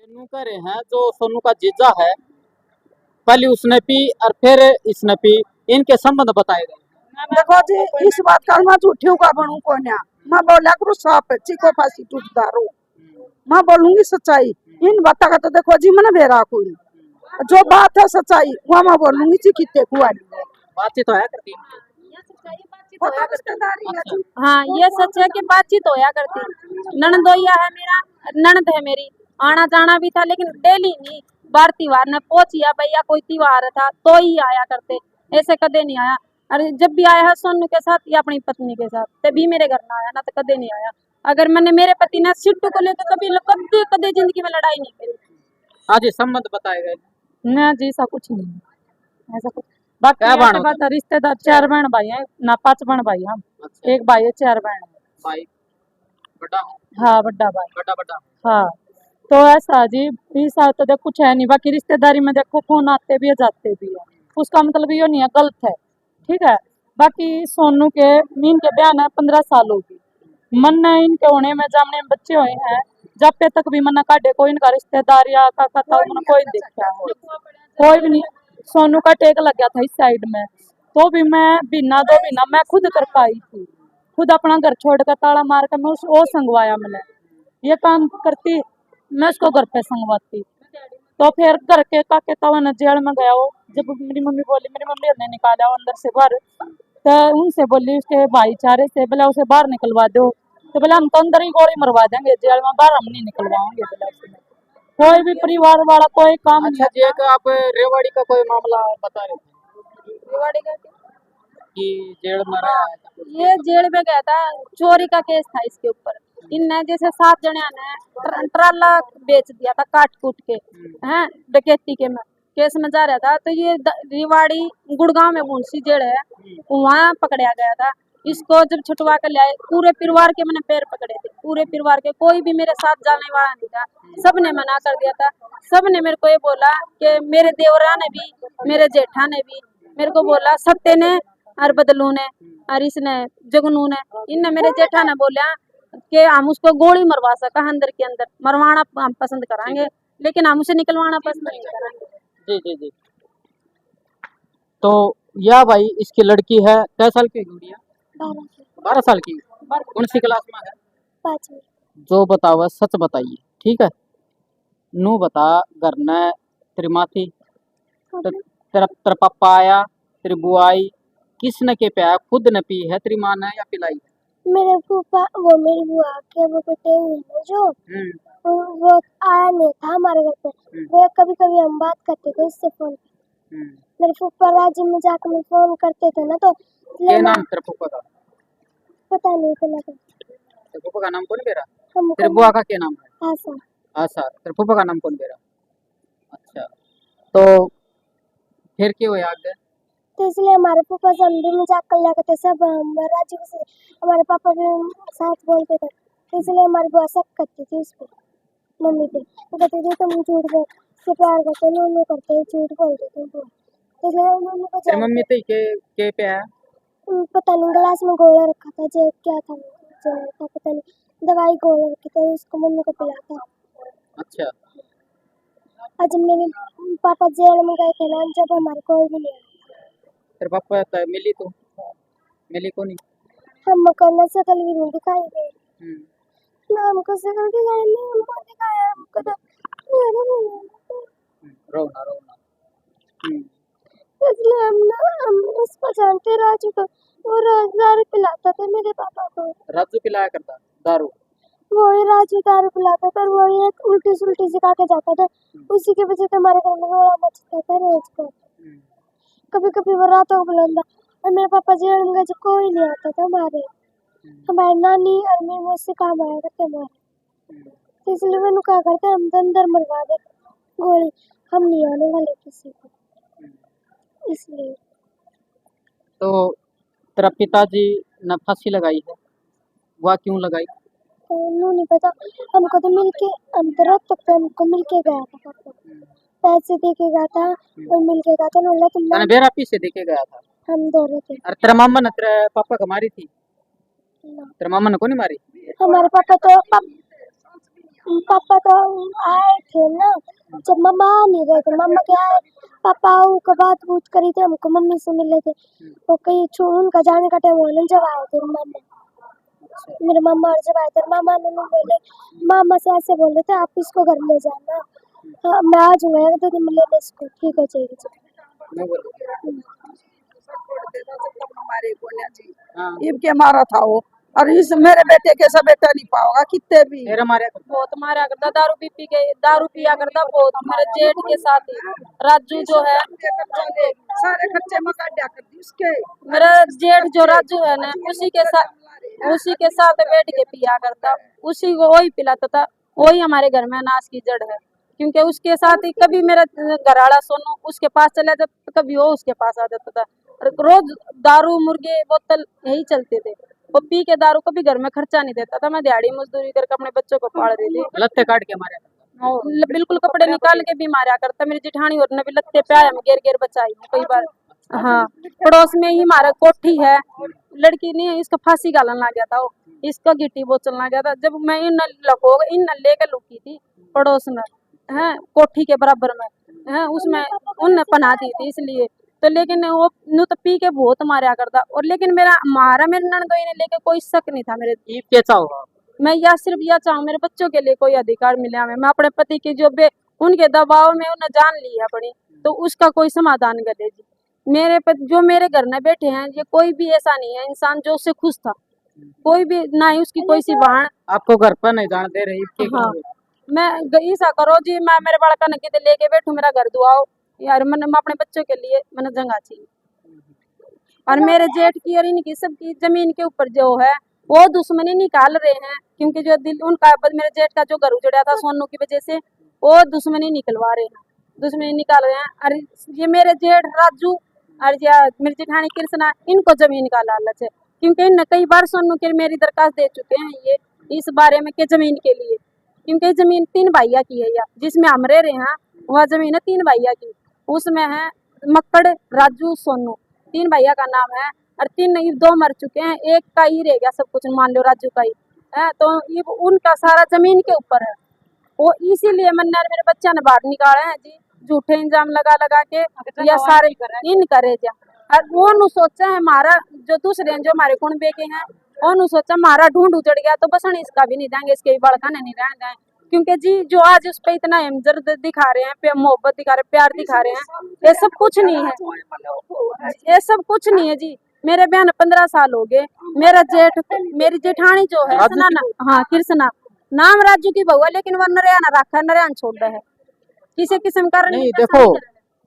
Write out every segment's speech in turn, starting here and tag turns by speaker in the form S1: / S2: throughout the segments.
S1: सोनू कह रहे हैं जो सोनू का जीजा है, पहले उसने पी और फिर इसने पी, इनके संबंध बताए गए।
S2: देखो जी, इस बात का मैं झूठी का बनू को ना, मैं बोला करूँ साफ चीको फांसी टूटदारू, मैं बोलूंगी सच्चाई। इन बात का तो देखो जी मैंने बेरा कोई जो बात है सच्चाई वहाँ मैं बोलूंगी जी कितने कुआरी
S1: बातचीत होया करती है।
S3: हाँ ये सच है कि बातचीत होया करती। ननदोइया है मेरा, ननद है मेरी, आना जाना भी था लेकिन डेली नहीं, बार त्योहार ने पहुंचिया भैया कोई त्योहार था तो ही आया करते, ऐसे कदे नहीं आया। अरे जब भी आया है सोनू के साथ या अपनी पत्नी के साथ, तभी मेरे घर ना आया, ना तो कदे नहीं आया। अगर मैंने मेरे पति ने सिट्टू को लेकर कभी कभी कदे जिंदगी में लड़ाई नहीं करी।
S1: आज ये संबंध बताए गए।
S3: ना जी ऐसा कुछ नहीं, ऐसा कुछ बाकी
S1: क्या बात
S3: बात रिश्तेदार 4 बहन भाई हैं ना, 5 बहन भाई हम।
S1: अच्छा।
S3: 1 भाई है 4 बहन है।
S1: भाई बड़ा है?
S3: हाँ बड़ा भाई।
S1: बड़ा बड़ा।
S3: हाँ तो ऐसा जी इस साल तो देख कुछ है नहीं, बाकी रिश्तेदारी में देखो फोन आते भी है जाते भी है, उसका मतलब ये नहीं है गलत है, ठीक है। बाकी सोनू के मीन के बयान है 15 साल होगी, मन इनके होने में जामने में बच्चे हुए हैं, जब पे तक भी मना काटे कोई इनका रिश्तेदार या काका था उन्होंने कोई देखा हो, कोई भी नहीं। सोनू का टेक लग गया था इस साइड में, तो भी मैं बिना 2 महीना मैं खुद करके आई थी, खुद अपना घर छोड़ कर ताला मार कर मैं वो संगवाया, मैंने ये काम करती, मैं उसको घर पे संगवाती। तो फिर घर के काके तवन जेल में गया वो, जब मेरी मम्मी बोली, मेरी मम्मी ने निकाला वो अंदर से बाहर, तो उनसे बोली उसके भाईचारे से, बोला उसे बाहर निकलवा दो, तो बोला हम तो अंदर ही गोली मरवा देंगे जेल में, बाहर हम नहीं निकलवाएंगे। बोला कोई भी परिवार वाला कोई काम
S1: अच्छा जी, एक आप रेवाड़ी का कोई मामला बता रहे थे
S3: रेवाड़ी का
S1: कि जेल में रहा है।
S3: ये जेल में गया था, चोरी का केस था इसके ऊपर। इनने जैसे 7 जने ने ट्राला बेच दिया था काट कूट के, हैं डकैती के में केस में जा रहा था, तो ये रेवाड़ी गुड़गांव में मुंशी जेल है, वहाँ पकड़ा गया था। इसको जब छुटवा कर ले आए, पूरे परिवार के मैंने पैर पकड़े थे, पूरे परिवार के, कोई भी मेरे साथ जाने वाला नहीं था, सबने मना कर दिया था। सबने मेरे को ये बोला कि मेरे देवरा ने भी, मेरे जेठा ने भी मेरे को बोला, सत्य ने और बदलू ने और इसने जगनू ने, इनने मेरे जेठा ने बोला कि हम उसको गोली मरवा सका, अंदर के अंदर मरवाना हम पसंद कराएंगे लेकिन हम उसे निकलवाना पसंद नहीं करेंगे।
S1: जी जी जी। तो यह भाई इसकी लड़की है, कै साल की गुड़िया? 12 साल की। कौन सी क्लास में है?
S4: 5वीं।
S1: जो बताओ सच बताइए, ठीक है। नू बता, घर ने तेरी माँ थी, तेरा पापा आया, तेरी बुआ आई, किसने के पिया? खुद ने पी है तेरी माँ ने या पिलाई?
S4: मेरे फूफा, वो मेरी बुआ के वो बेटे हैं जो, वो आया नहीं था हमारे घर पे, वो कभी कभी हम बात करते थे इससे फोन पे। मेरे फूफा राज्य में जाकर मैं फोन करते थे ना, तो
S1: क्या नाम तेरे फूफा का?
S4: पता नहीं इतना तो।
S1: तेरे फूफा का नाम कौन बेरा?
S4: हम
S1: तेरे बुआ का क्या नाम है?
S4: आशा।
S1: आशा। तेरे फूफा का नाम कौन बेरा? अच्छा, तो फिर क्यों हुआ आगे?
S4: तो इसलिए हमारे फूफा से हम भी मजाक कर लिया करते सब, हम राज्य से हमारे पापा भी साथ बोलते थे, तो इसलिए हमारी बुआ शक करती थी उस पर, मम्मी पे। तो कहती थी तुम झूठ बोल से प्यार करते नहीं करते, झूठ बोलते थे बुआ। तो इसलिए मम्मी को
S1: तेरी मम्मी तो के पे है?
S4: पता नहीं, गिलास में गोला रखा था जो क्या था, जो था पता नहीं, दवाई गोला रखी थी, उसको मम्मी को पिलाता।
S1: अच्छा।
S4: आज मेरे पापा जेल में गए थे ना, जब हमारे कोई भी नहीं आया।
S1: तेरे पापा तो मिली, तो मिली को नहीं?
S4: हम करना शकल भी नहीं दिखाई गई ना, हमको शकल दिखाई नहीं, हमको दिखाया हमको तो
S1: रोना रोना।
S4: इसलिए हम उसको जानते, राजू को, वो रोज दारू पिलाता था मेरे पापा को।
S1: राजू पिलाया करता दारू?
S4: वही राजू दारू पिलाता था, वही एक उल्टी सुल्टी सिखा के जाता था, उसी की वजह से हमारे घर में रोड़ा मचता था रोज को। कभी कभी वो रातों को बुलाता, और मेरे पापा जेल में गए जब कोई नहीं आता था हमारे नानी और मैं मुझसे काम आया करते हमारे, तो इसलिए मैंने कहा करते हम तो अंदर मरवा दे गोली, हम नहीं आने वाले किसी को, इसलिए।
S1: तो तेरा पिताजी ने फांसी लगाई है, वह क्यों लगाई?
S4: तो नहीं पता हमको, तो मिलके हम तो रात तक तो हमको मिलके गया था पापा, पैसे दे के गया था और मिलके गया था, बोला तुम
S1: बेरा पीछे दे के गया था?
S4: हम दोनों थे।
S1: और तेरा मामा ने तेरे पापा को मारी थी? तेरे मामा ने को नहीं मारी?
S4: हमारे पापा तो पापा तो आए थे ना, जब मम्मा आ नहीं रहे थे, मम्मा के आए, पापा उनका बात पूछ करी थी, हमको मम्मी से मिले थे, तो कहीं उनका जाने का टाइम होने जब आए थे मम्मा, मेरे मामा और जब आए थे, मामा ने बोले, मामा से ऐसे बोले थे आप इसको घर ले जाना, हाँ, मैं आ जाऊंगा एक दो दिन में लेने इसको, ठीक हो जाएगी।
S1: नहीं बोलो।
S2: हमारे कोन्या जी
S1: हाँ,
S2: इनके मारा था वो, और इस मेरे बेटे के सब बेटा नहीं पाओगा कितने भी।
S1: तेरा मारे
S3: बहुत मारा करता, दारू पिया करता बहुत, मेरे जेठ के साथ ही राजू जो है,
S2: सारे खर्चे में काट दिया करती उसके।
S3: मेरा जेठ जो राजू है ना, उसी के साथ बैठ के पिया करता, उसी को वही पिलाता था, वही हमारे घर में अनाज की जड़ है। क्योंकि उसके साथ ही कभी मेरा घराड़ा सोनू उसके पास चला जाता था, कभी वो उसके पास आ जाता था, और रोज दारू मुर्गे बोतल यही चलते थे। वो पी के दारू कभी घर में खर्चा नहीं देता था, मैं दिहाड़ी मजदूरी करके अपने बच्चों को पाल रही थी।
S1: लत्ते काट के मारे।
S3: बिल्कुल कपड़े निकाल के भी मारा करता, मेरी जेठानी और ने भी लत्ते पे आया, मैं घेर घेर बचाई हूँ कई बार। हाँ, पड़ोस में ही हमारा कोठी है, लड़की नहीं है, इसको फांसी गालन लग गया था, वो इसका गिट्टी बोचल लग गया था, जब मैं इन लेकर लुकी थी पड़ोस में, है कोठी के बराबर में, है उसमें उनने पना दी थी इसलिए। तो लेकिन वो नू तो पी के बहुत मारा करता, और लेकिन मेरे ननदोई ने लेके कोई शक नहीं था मेरे।
S1: ईब कैसा होगा?
S3: मैं सिर्फ यह चाहूँ मेरे बच्चों के लिए कोई अधिकार मिले हमें, मैं अपने पति की उनके दबाव में उन्हें जान ली है अपनी, तो उसका कोई समाधान करे जी। जो मेरे घर में बैठे हैं, ये कोई भी ऐसा नहीं है इंसान जो उससे खुश था, कोई भी ना ही उसकी कोई सी वाहन।
S1: आपको घर पर नहीं जाने दे रही ईब के
S3: हाँ, मैं ऐसा करो जी, मैं मेरे बालका न किते लेके बैठू, मेरा घर दुआओ यार, मैं अपने बच्चों के लिए मैंने जंगा चाहिए। और मेरे जेठ की और इनकी सबकी जमीन के ऊपर जो है वो दुश्मनी निकाल रहे हैं, क्योंकि जो दिल उनका मेरे जेठ का जो घर उजड़ा था सोनू की वजह से, वो दुश्मनी निकलवा रहे हैं, दुश्मनी निकाल रहे हैं। और ये मेरे जेठ राजू और या मेरी जेठानी कृष्णा, इनको जमीन का लालच है, क्योंकि इन कई बार सोनू के मेरी दरखास्त दे चुके हैं ये इस बारे में कि जमीन के लिए, क्योंकि जमीन 3 भैया की है, या जिसमें हम रह रहे हैं वह जमीन है 3 भैया की, उसमें है मक्कड़ राजू सोनू, 3 भैया का नाम है, और 3 नहीं 2 मर चुके हैं, एक का ही रह गया सब कुछ, मान लो राजू का ही है, तो ये उनका सारा जमीन के ऊपर है। वो इसीलिए मैंने मेरे बच्चा ने बाहर निकाले हैं जी, झूठे इंजाम लगा लगा के, या सारे इन करे जा। और वो नु सोचा है हमारा जो दूसरे जो हमारे कुणबे के हैं, वो नु सोचा हमारा ढूंढ उजड़ गया तो बस इसका भी नहीं देंगे, इसके भी बड़का नहीं रहने देंगे। क्योंकि जी जो आज उस पे इतना हमदर्द दिखा रहे हैं, मोहब्बत दिखा रहे हैं, प्यार दिखा रहे हैं, ये सब कुछ नहीं है, ये सब कुछ नहीं है जी। मेरे ब्याह ने 15 साल हो गए, मेरी जेठानी जो है हाँ कृष्णा नाम राजू की बहू है, लेकिन वह नरियाना रखा, नरियान छोड़ रहा है किसी किस्म का
S1: नहीं। देखो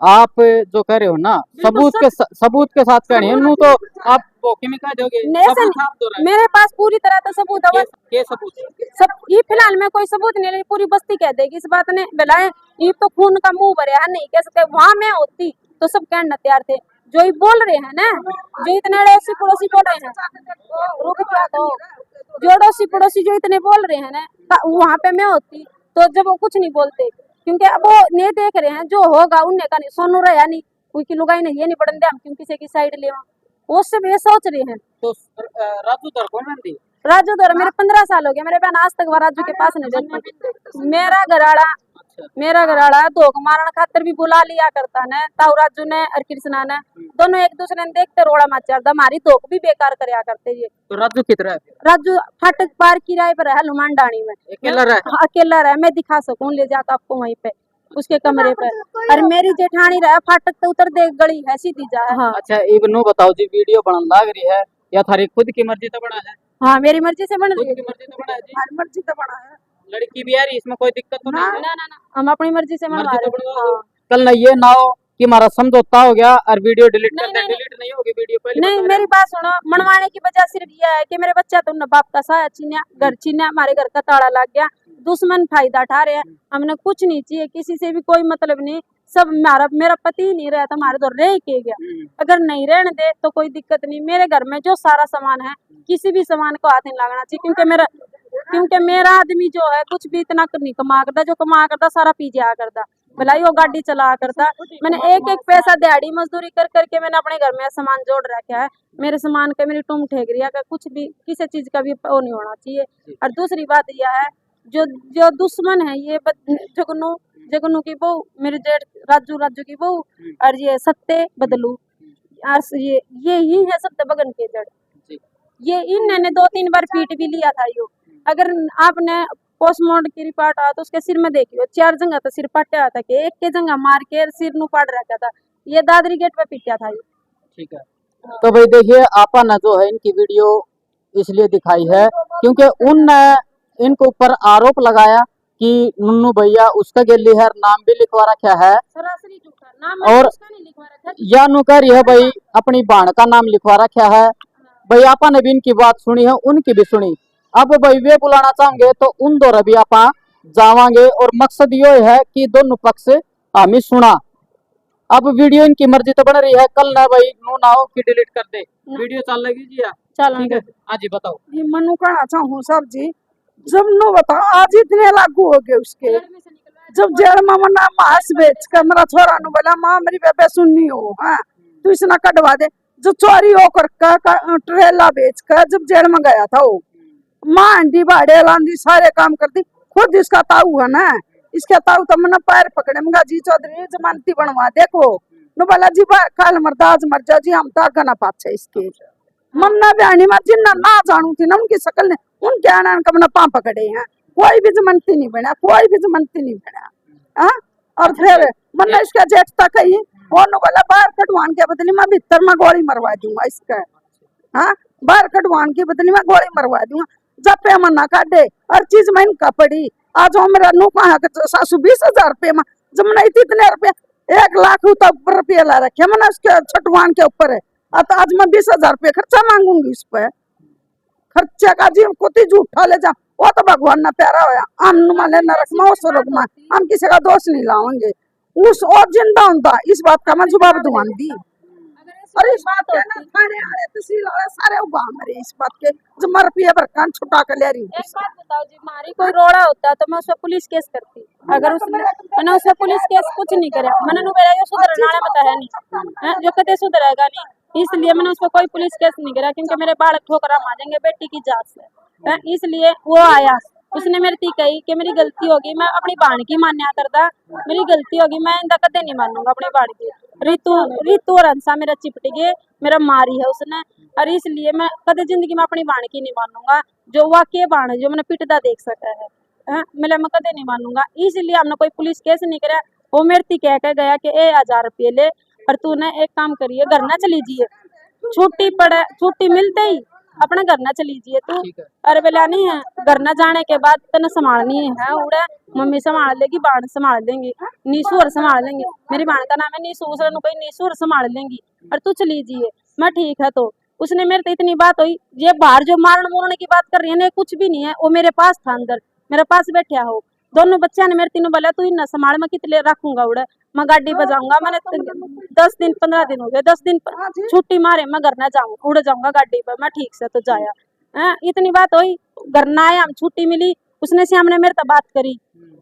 S1: आप जो कह रहे हो ना, सबूत के साथ कह रहे हैं नू, तो आप भोके में कह दोगे? सबूत आप दो रहे हैं।
S3: मेरे पास पूरी तरह तो सबूत है,
S1: के सबूत?
S3: सब ये फिलहाल में कोई सबूत नहीं है, पूरी बस्ती कह देगी इस बात ने बेलाए, ये तो खून का मुंह भरे है, नहीं कह सकते। वहां मैं होती तो सब कहना तैयार थे, जो ये बोल रहे हैं ना, जो इतने अड़ोसी पड़ोसी बोल रहे हैं, रुक क्या दो, जो अड़ोसी पड़ोसी जो इतने बोल रहे हैं ना, वहां पे मैं होती तो जब वो कुछ नहीं बोलते, क्योंकि अब वो नहीं देख रहे हैं जो होगा उन्हें का नहीं, सोनू रहा नहीं कोई की लुगाई नहीं, ये नहीं पड़न दे हम क्यों किसी की साइड ले, वो सब ये सोच रहे हैं।
S1: तो राजू दर कौन रहती?
S3: राजू दर मेरे 15 साल हो गए, मेरे बहन आज तक वह राजू के पास नहीं रहती। मेरा घराड़ा धोख मारन खातर भी बुला लिया करता ने, ताऊ राजू ने और कृष्णा ने, दोनों एक दूसरे ने देखते रोड़ा माचार, हमारी धोख भी बेकार करया करते ये।
S1: तो राजू कितना है?
S3: राजू फाटक पार किराए पर है हनुमान डाणी में,
S1: अकेला रहा?
S3: अकेला रहा, मैं दिखा सकूं ले जाकर आपको वहीं पे उसके कमरे पे। और मेरी जेठानी रहा फाटक तो उतर दे गली है सीधी जा। हाँ।
S1: अच्छा एक नो बताओ जी, वीडियो बनन लाग रही है या थारी खुद की मर्जी से बना है?
S3: हाँ मेरी मर्जी से बन रही है,
S1: खुद की मर्जी से बना है जी?
S2: हमारी मर्जी तो बना है,
S1: लड़की भी आ रही, इसमें कोई दिक्कत तो नहीं है?
S3: ना हम अपनी मर्जी से बनवा
S1: मर्जी
S3: रहे
S1: से
S3: हैं।
S1: बनवा दो।
S3: हाँ।
S1: कल ना ये ना हो कि हमारा समझौता हो गया और वीडियो डिलीट कर दे।
S3: नहीं,
S1: डिलीट नहीं होगी वीडियो, पहले
S3: नहीं
S1: बता
S3: मेरी बात सुनो, मनवाने की वजह सिर्फ यह है कि मेरे बच्चा तुमने बाप का साया छीना, घर छीना, हमारे घर का ताला लग गया, दुश्मन फायदा उठा रहे हैं, हमने कुछ नहीं चाहिए, किसी से भी कोई मतलब नहीं, सब मेरा पति ही नहीं रहा तो हमारे तो रह के गया, अगर नहीं रहने दे तो कोई दिक्कत नहीं। मेरे घर में जो सारा सामान है किसी भी सामान को हाथ नहीं लगाना चाहिए, क्योंकि मेरा आदमी जो है कुछ भी इतना नहीं कमा करता, जो कमा करता सारा पी जाया करता, भलाई वो गाड़ी चला करता। मैंने एक एक पैसा दिहाड़ी मजदूरी कर करके मैंने अपने घर में सामान जोड़ रखा है, मेरे सामान के मेरी टूम ठेक रही है, कुछ भी किसी चीज का भी वो नहीं होना चाहिए। और दूसरी बात यह है जो जो दुश्मन है ये जगनू जगनू की बहू, मेरे जेठ राजू राजू की बहू, और ये सत्ते बदलू, ये ही है सत्ते बगन के जड़।
S1: जी।
S3: ये इन्होंने 2-3 बार पीट भी लिया था यो। अगर आपने पोस्टमार्टम की रिपोर्ट आ तो उसके सिर में देखियो 4 जगह तो सिर पट्टा था कि एक के जगह मार के सिर नु पाड़ रखा था। ये दादरी गेट पे पीटा था ये।
S1: ठीक है। तो भाई देखिए आपा ने जो है इनकी वीडियो इसलिए दिखाई है क्योंकि उनने इनके ऊपर आरोप लगाया कि नुन्नू भैया उसका गेली है, नाम भी लिखवा रखा है
S3: सरासरी झूठा नाम
S1: और
S3: उसका नहीं लिखवा रखा।
S1: या नु कह रही है भाई अपनी बाण का नाम लिखवा रखा है। भाई आपा ने भी इनकी बात सुनी है, उनकी भी सुनी। अब भाई वे बुलाना चाहेंगे तो उन दो भी आपा जावांगे और मकसद यो है कि दोनों पक्ष हमें सुना। अब वीडियो इनकी मर्जी तो बन रही है, कल ना भाई नो ना हो कि डिलीट कर दे वीडियो चल लगी जी।
S3: चल
S1: ठीक है हाँ जी बताओ।
S2: ये मनु कहना चाहूँ सब जी, जब नो बताओ आज इतने लागू हो गए उसके, जब जेल में मना मांस बेच कर मेरा छोरा नु बोला माँ मेरी बेबे सुननी हो, हाँ तू इसना कटवा दे। जो चोरी होकर ट्रेला बेच कर जब जेल में गया था वो माँ अंडी बाड़े लांदी सारे काम करती, खुद इसका ताऊ है ना, इसके ताऊ तो मैंने पैर पकड़े मंगा जी चौधरी जमानती बनवा देखो नु बोला जी काल मरदाज मर जा जी हम तो आगे ना पाछे इसके मन्ना बयानी में जिन्ना ना जानू थी ना उनकी शकल ने उनके आना कमना पा पकड़े हैं, कोई भी जमानती नहीं बना, कोई भी जमानती नहीं बना। हाँ और फिर मन्ना इसका जेठ तक ही वो नु बोला बाहर कटवान के बदले में भीतर में गोली मरवा दूंगा इसका। हाँ बाहर कटवान की बदली में गोली मरवा दूंगा। जब पे मना काटे हर चीज में इनका पड़ी। आज वो मेरा नु कहा सासू 20,000 रुपये में जब मैंने इतने रुपये 1 लाख रुपये ला रखे मैंने उसके छठवान के ऊपर है। अब आज मैं 20,000 रुपये खर्चा मांगूंगी इस पे, खर्चे का जी कोती झूठा ले जा वो तो भगवान ना प्यारा होया हम माले नरक में स्वर्ग में हम किसी का दोष नहीं लाओगे। उस और जिंदा होता इस बात का मैं जवाब दूंगी। और इस बात के ना थाने वाले तहसील वाले सारे उबा मेरे इस बात के जो मर पिए पर कान छुटा कर ले रही।
S3: एक बात बताओ जी, मारी कोई रोड़ा होता तो मैं उस पर पुलिस केस करती। अगर उसने मैंने उस पर पुलिस केस कुछ नहीं कराया, मैंने नु मेरा जो सुधरना में तो है नहीं है, जो कदे सुधरेगा नहीं, इसलिए मैंने उस पर कोई पुलिस केस नहीं कराया क्योंकि मेरे बालक ठोकरा मारेंगे बेटी की जात से। इसलिए वो आया, उसने मेरी ती कही कि मेरी गलती होगी, मैं अपनी बाण की मान्या करता, मेरी गलती होगी, मैं इनका कदे नहीं मानूंगा अपनी बाण की। रितु और हंसा मेरा चिपट गए, मेरा मारी है उसने, और इसलिए मैं कदे जिंदगी में अपनी बाण की नहीं मानूंगा। जो वाकई बाण है जो मैंने पिटदा देख सका है मैं कदे नहीं मानूंगा। इसलिए हमने कोई पुलिस केस नहीं कराया। वो मेरे ती कह के गया कि 1000 रुपये ले और तूने एक काम करिए घर ना चली जिए, छुट्टी मिलते ही अपने घर ना चली जिए तू। अरे बेला नहीं है घर न जाने के बाद तेने संभालनी है उड़ा, मम्मी संभाल लेगी, बाण संभाल लेंगी, नीसू और संभाल लेंगे। मेरी बाण का नाम है नीसू, उसने कोई नीसू और संभाल लेंगी और तू चली जिए। मैं ठीक है। तो उसने मेरे तो इतनी बात हुई, ये बाहर जो मारने मुरने की बात कर रही है ना कुछ भी नहीं है, वो मेरे पास था अंदर, मेरे पास बैठा हो। दोनों बच्चा ने मेरे तीनों बोला तू इन संभाल मैं कितने रखूंगा उड़े, मैं गाड़ी बजाऊंगा। मैंने 10 दिन 15 दिन हो गए, 10 दिन छुट्टी मारे मैं घर ना जाऊँ, उड़ जाऊंगा गाड़ी पर। मैं ठीक से तो जाया इतनी बात हुई, घर ना आया, हम छुट्टी मिली, उसने श्याम ने मेरे से बात करी,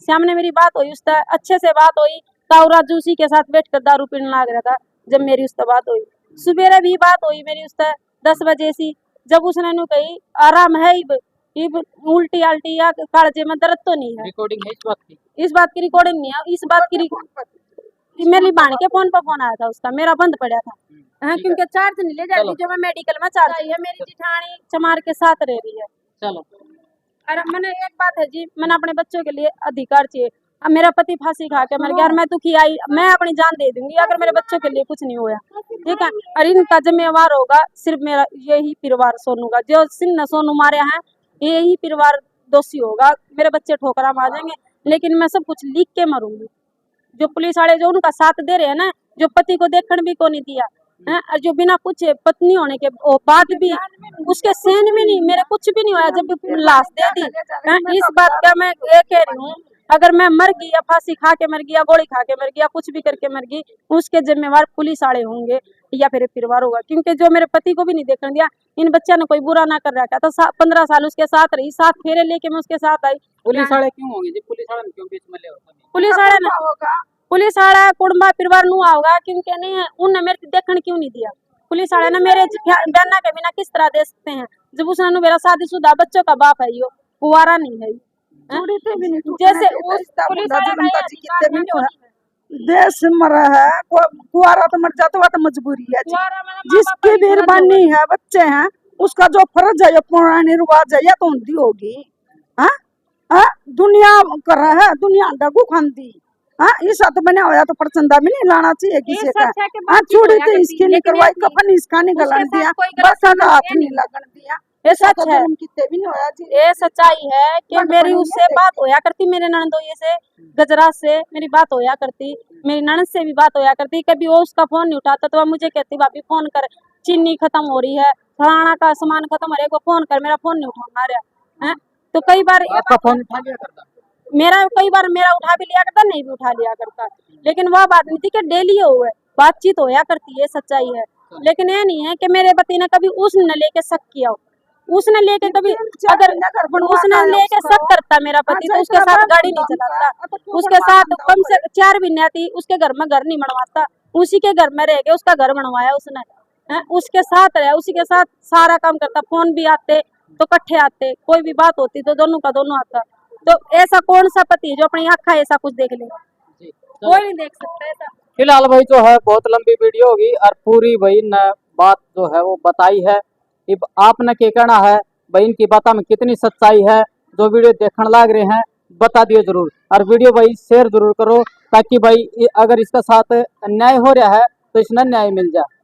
S3: श्याम ने मेरी बात हुई उससे अच्छे से बात हुई। ताऊ राजू उसी के साथ बैठ कर दारू पीने लग रहा था जब मेरी उससे बात हुई। सुबेरे भी बात हुई मेरी उससे 10 बजे सी, जब उसने नु कही आराम है उल्टी आल्टी या कालजे में दर्द तो नहीं है।
S1: रिकॉर्डिंग है
S3: इस बात की रिकॉर्डिंग नहीं है, इस बात की मेरी बाण के फोन पर फोन आया था उसका, मेरा बंद पड़ा था क्योंकि चार्ज नहीं ले जाती जो मैं मेडिकल में चार्ज है। मेरी जिठानी चमार के साथ रह रही है।
S1: चलो
S3: अरे मैंने एक बात है जी, मैंने अपने बच्चों के लिए अधिकार चाहिए। अब मेरा पति फांसी खा के मर गया और मैं दुखी आई, मैं अपनी जान दे दूंगी अगर मेरे बच्चों के लिए कुछ नहीं हुआ, ठीक है। और इनका जिम्मेवार होगा सिर्फ मेरा यही परिवार सोनू का, जो सिंह सोनू मारे हैं यही परिवार दोषी होगा। मेरे बच्चे ठोकरा मारेंगे लेकिन मैं सब कुछ लिख के मरूंगी। जो पुलिस वाले जो उनका साथ दे रहे हैं ना, जो पति को देखने भी को नहीं दिया और जो बिना पूछे पत्नी होने के बाद भी उसके सेन में नहीं, मेरे कुछ भी नहीं हुआ जब लाश दे दी। इस बात का मैं ये कह रही हूँ, अगर मैं मर गई या फांसी खा के मर गई या गोली खा के मर गई या कुछ भी करके मर गई, उसके जिम्मेवार पुलिस वाले होंगे या फिर परिवार होगा। क्योंकि जो मेरे पति को भी नहीं देखने दिया, इन बच्चा ने कोई बुरा ना कर रखा था। 15 साल उसके साथ रही, 7 फेरे लेके मैं उसके साथ आई।
S1: पुलिस वाले क्यों होंगे जी? पुलिस वाले क्यों बीच में ले होता है?
S3: पुलिस वाला कुटुंबा परिवार नु होगा क्योंकि नहीं उनने मेरे देखने क्यों नहीं दिया। पुलिस वाले ने मेरे बयाना के बिना किस तरह दे सकते हैं जब उसने मेरा शादीशुदा बच्चों का बाप है, यो कुंवारा नहीं है।
S2: चूड़ी तो भी नहीं
S3: जैसे
S2: टूटने
S3: उस
S2: देता,
S3: पुलिस
S2: बुढ़ा
S3: वाला
S2: जनता
S3: भैया
S2: जी कितने भी नहीं
S3: निकालना
S2: हुआ। देश मरा है, कुआरा तो मर जाता हुआ तो मजबूरी है जी।
S3: कुआरा मेरा माँ
S2: जिसकी
S3: बाप ही
S2: मेहरबानी है, बच्चे हैं, उसका जो फर्ज है, ये पुरानी रिवाज है, ये तो उनकी होगी। हाँ हाँ, दुनिया कर रहा है, दुनिया डगू खांदी। हाँ, इस हाथ बना होया तो परचंदा भी नहीं लाना चाहिए
S3: ये
S2: किसी
S3: सच
S2: का।
S3: है कि
S2: हाँ,
S3: बातचीत
S2: चूड़ी
S3: होया
S2: तो
S3: करती,
S2: इसकी नहीं
S3: लेकिन
S2: करवाई,
S3: ऐसी
S2: कफन इसका नहीं
S3: उसके
S2: गलन
S3: साथ
S2: दिया,
S3: कोई गलत
S2: बरसा का
S3: संबंध
S2: हाथ
S3: है
S2: नहीं
S3: नहीं।
S2: लगन दिया।
S3: ये
S2: ऐसा
S3: सच
S2: तो
S3: है।
S2: जुल्म कितने भी नहीं होया जी।
S3: ये सच्चाई है कि
S2: बंद
S3: मेरी
S2: पड़ी है
S3: उससे बात होया करती, मेरे ननदोई से, गजरात से मेरी बात होया करती, मेरी ननद से भी बात होया करती। कभी वो उसका फोन नहीं उठाता तो वह मुझे कहती भाभी फोन कर, चीनी खत्म हो रही है, फलाना का सामान खत्म हो रहा है, को फोन कर, मेरा फोन नहीं उठा रहा है। तो कई बार ये
S1: आपका
S3: बात
S1: फोन उठा लिया करता?
S3: मेरा कई बार मेरा उठा भी लिया करता, नहीं भी उठा लिया करता, लेकिन वह बात नहीं थी कि डेली हो बातचीत होया करती है, सच्चाई है। लेकिन ये नहीं है कि मेरे पति ने कभी उसने लेके शक किया हो, उसने लेके कभी अगर उसने लेके शक करता मेरा पति तो उसके साथ गाड़ी नहीं चलाता, उसके साथ कम से 4 महीने आती, उसके घर में घर नहीं बनवाता, उसी के घर में रह के उसका घर बनवाया उसने। उसके साथ रहे, उसी के साथ सारा काम करता, फोन भी आते तो इकट्ठे आते, कोई भी बात होती तो दोनों का दोनों आता। तो ऐसा कौन सा पति है जो अपनी आँखा ऐसा कुछ देख लेगा?
S1: जी,
S3: कोई नहीं देख सकता ऐसा।
S1: फिलहाल भाई जो है बहुत लंबी वीडियो होगी और पूरी भाई न बात जो है वो बताई है। अब आपने क्या कहना है भाई, इनकी बातों में कितनी सच्चाई है? जो वीडियो देखने लाग रहे हैं बता दियो जरूर, और वीडियो भाई शेयर जरूर करो, ताकि भाई अगर इसका साथ अन्याय हो रहा है तो इसने न्याय मिल जाए।